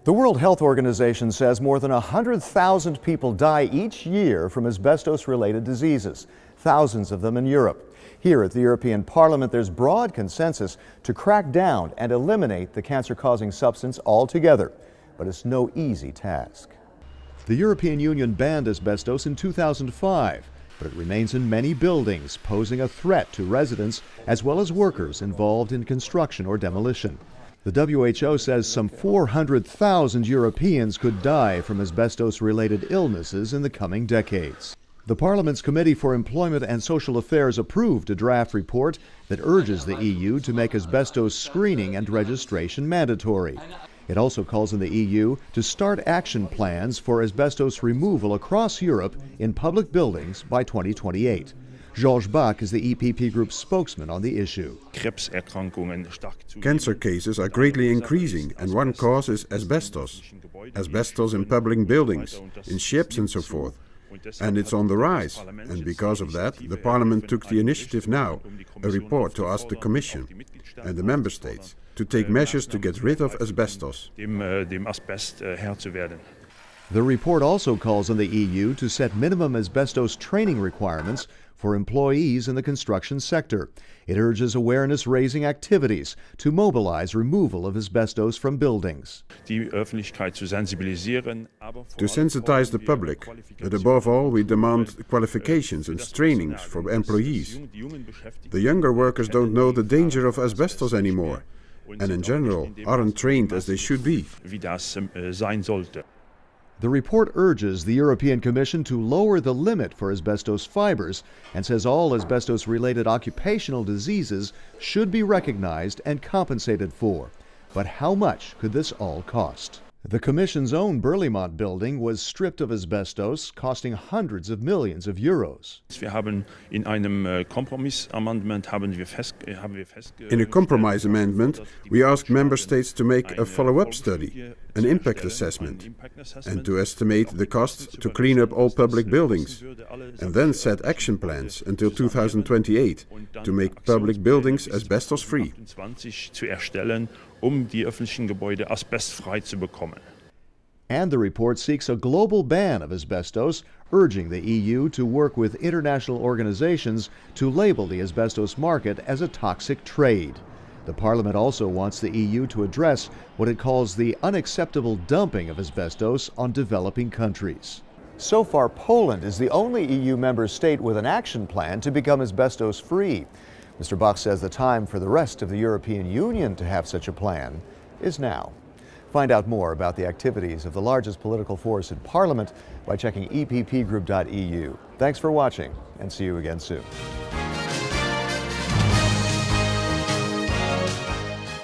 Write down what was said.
The World Health Organization says more than 100,000 people die each year from asbestos-related diseases, thousands of them in Europe. Here at the European Parliament, there's broad consensus to crack down and eliminate the cancer-causing substance altogether. But it's no easy task. The European Union banned asbestos in 2005, but it remains in many buildings, posing a threat to residents as well as workers involved in construction or demolition. The WHO says some 400,000 Europeans could die from asbestos-related illnesses in the coming decades. The Parliament's Committee for Employment and Social Affairs approved a draft report that urges the EU to make asbestos screening and registration mandatory. It also calls on the EU to start action plans for asbestos removal across Europe in public buildings by 2028. Georges Bach is the EPP Group's spokesman on the issue. Cancer cases are greatly increasing, and one cause is asbestos. Asbestos in public buildings, in ships and so forth. And it's on the rise, and because of that, the Parliament took the initiative now, a report to ask the Commission and the Member States to take measures to get rid of asbestos. The report also calls on the EU to set minimum asbestos training requirements for employees in the construction sector. It urges awareness-raising activities to mobilize removal of asbestos from buildings. To sensitize the public, but above all we demand qualifications and trainings for employees. The younger workers don't know the danger of asbestos anymore, and in general aren't trained as they should be. The report urges the European Commission to lower the limit for asbestos fibers and says all asbestos-related occupational diseases should be recognized and compensated for. But how much could this all cost? The Commission's own Berlaymont building was stripped of asbestos, costing hundreds of millions of euros. In a compromise amendment, we asked Member States to make a follow-up study, an impact assessment, and to estimate the costs to clean up all public buildings, and then set action plans until 2028 to make public buildings asbestos-free. And the report seeks a global ban of asbestos, urging the EU to work with international organizations to label the asbestos market as a toxic trade. The Parliament also wants the EU to address what it calls the unacceptable dumping of asbestos on developing countries. So far, Poland is the only EU member state with an action plan to become asbestos-free. Mr. Bach says the time for the rest of the European Union to have such a plan is now. Find out more about the activities of the largest political force in Parliament by checking eppgroup.eu. Thanks for watching, and see you again soon.